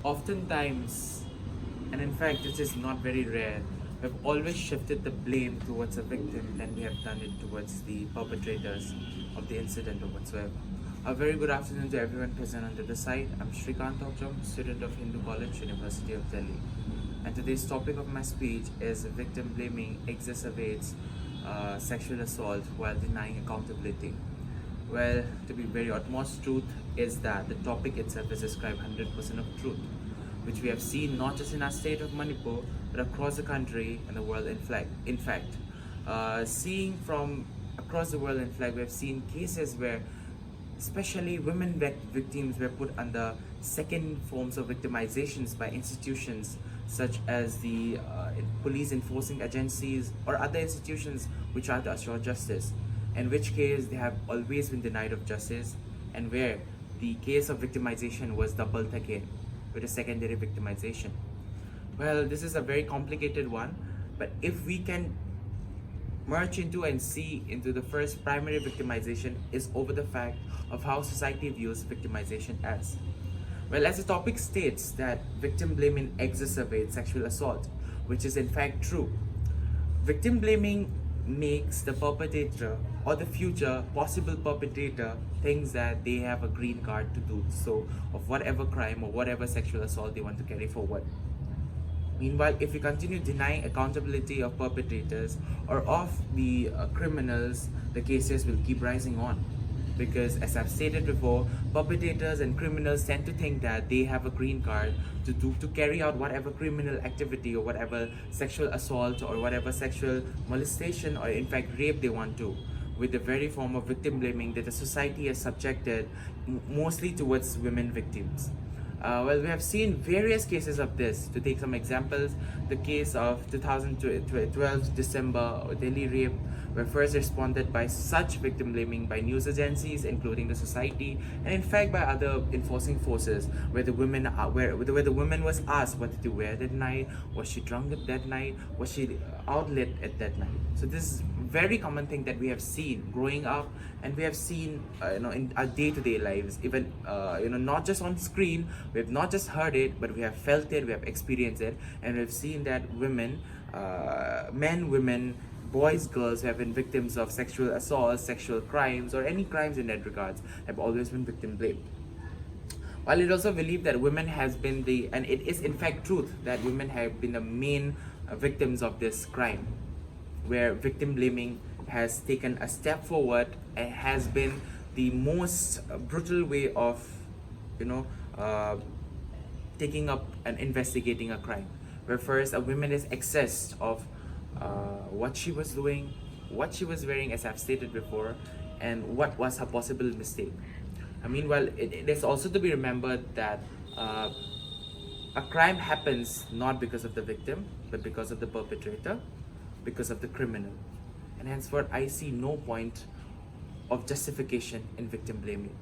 Oftentimes, and in fact, this is not very rare, we've always shifted the blame towards a victim than we have done it towards the perpetrators of the incident or whatsoever. A very good afternoon to everyone present on the other side. I'm Shrikant Thokchom, student of Hindu College, University of Delhi. And today's topic of my speech is victim blaming exacerbates sexual assault while denying accountability. Well, to be very utmost truth is that the topic itself is ascribed 100% of truth, which we have seen not just in our state of Manipur, but across the country and the world in fact, seeing from across the world in fact, we have seen cases where especially women victims were put under second forms of victimizations by institutions such as the police enforcing agencies or other institutions which try to assure justice, in which case they have always been denied of justice, and where the case of victimization was doubled again with a secondary victimization. Well, this is a very complicated one, but if we can merge into and see into the first primary victimization is over the fact of how society views victimization as. Well, as the topic states that victim blaming exacerbates sexual assault, which is in fact true. Victim blaming makes the perpetrator or the future possible perpetrator thinks that they have a green card to do so of whatever crime or whatever sexual assault they want to carry forward. Meanwhile, if we continue denying accountability of perpetrators or of the criminals, the cases will keep rising on. Because, as I've stated before, perpetrators and criminals tend to think that they have a green card to carry out whatever criminal activity or whatever sexual assault or whatever sexual molestation or in fact rape they want to, with the very form of victim blaming that the society has subjected mostly towards women victims. Well, we have seen various cases of this. To take some examples, the case of 2012 December Delhi rape were first responded by such victim blaming by news agencies, including the society, and in fact by other enforcing forces, where the woman was asked what did you wear that night, was she drunk that night, was she out late at that night. So this is very common thing that we have seen growing up, and we have seen in our day-to-day lives, even not just on screen. We have not just heard it, but we have felt it, we have experienced it, and we've seen that women, men, women, boys, girls who have been victims of sexual assault, sexual crimes, or any crimes in that regards have always been victim blamed. While it also believed that women has been and it is in fact truth that women have been the main victims of this crime, where victim blaming has taken a step forward and has been the most brutal way of taking up and investigating a crime, where first a woman is accessed of what she was doing, what she was wearing, as I've stated before, and what was her possible mistake. Meanwhile, it is also to be remembered that a crime happens not because of the victim, but because of the perpetrator, because of the criminal. And henceforth, I see no point of justification in victim blaming.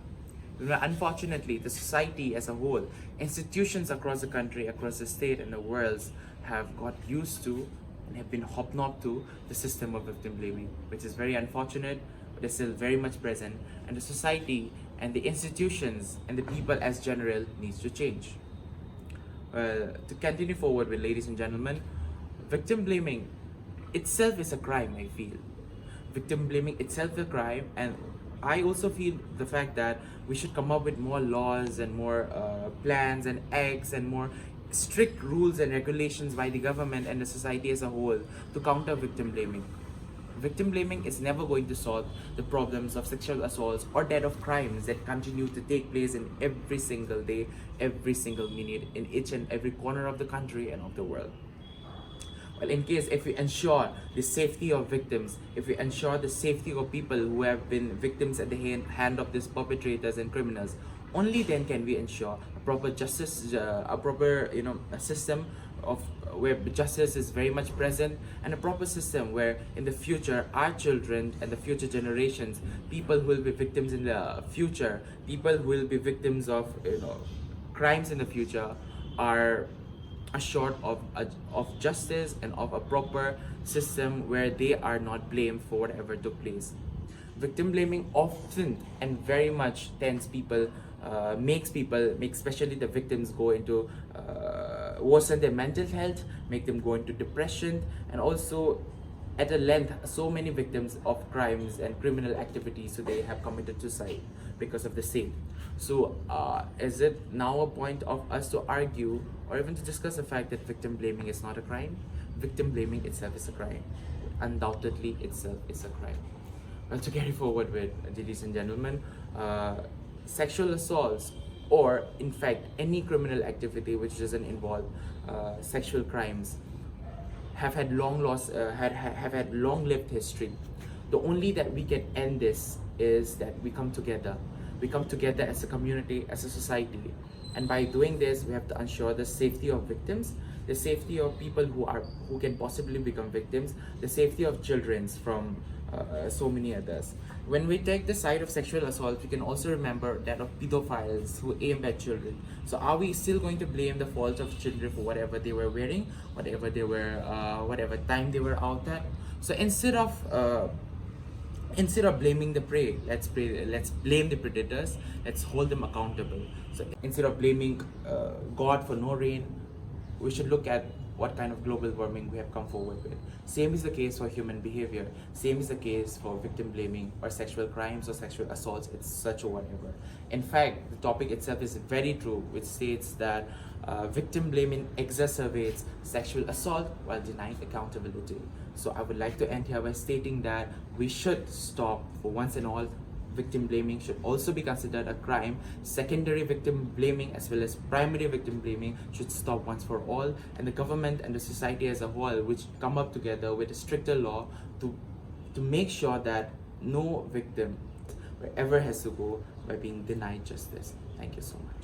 Unfortunately, the society as a whole, institutions across the country, across the state and the world have got used to and have been hobnobbed to the system of victim blaming, which is very unfortunate, but is still very much present, and the society and the institutions and the people as general needs to change. To continue forward with, ladies and gentlemen, victim blaming itself is a crime, I feel. Victim blaming itself is a crime, and I also feel the fact that we should come up with more laws and more plans and acts and more strict rules and regulations by the government and the society as a whole to counter victim blaming. Victim blaming is never going to solve the problems of sexual assaults or that of crimes that continue to take place in every single day, every single minute, in each and every corner of the country and of the world. Well, in case if we ensure the safety of victims, if we ensure the safety of people who have been victims at the hand of these perpetrators and criminals, only then can we ensure a proper justice, a proper a system of where justice is very much present, and a proper system where in the future our children and the future generations, people who will be victims in the future, people who will be victims of crimes in the future, are assured of justice and of a proper system where they are not blamed for whatever took place. Victim blaming often and very much tends people make especially the victims go into worsen their mental health, make them go into depression, and also at a length so many victims of crimes and criminal activities, so they have committed suicide because of the same. So is it now a point of us to argue or even to discuss the fact that victim blaming is not a crime? Victim blaming itself is a crime. Undoubtedly itself is a crime. Well, to carry forward with, ladies and gentlemen, sexual assaults, or in fact any criminal activity which doesn't involve sexual crimes, have had have had long lived history. The only that we can end this is that we come together. We come together as a community, as a society, and by doing this, we have to ensure the safety of victims, the safety of people who can possibly become victims, the safety of children from so many others. When we take the side of sexual assault, we can also remember that of pedophiles who aim at children. So are we still going to blame the fault of children for whatever they were wearing, whatever they were, whatever time they were out at? So instead of blaming the prey, let's blame the predators. Let's hold them accountable. So instead of blaming God for no rain, we should look at what kind of global warming we have come forward with. Same is the case for human behavior. Same is the case for victim blaming or sexual crimes or sexual assaults, it's such or whatever. In fact, the topic itself is very true, which states that victim blaming exacerbates sexual assault while denying accountability. So I would like to end here by stating that we should stop for once and all. Victim blaming should also be considered a crime. Secondary victim blaming as well as primary victim blaming should stop once for all, and the government and the society as a whole which come up together with a stricter law to make sure that no victim wherever has to go by being denied justice. Thank you so much.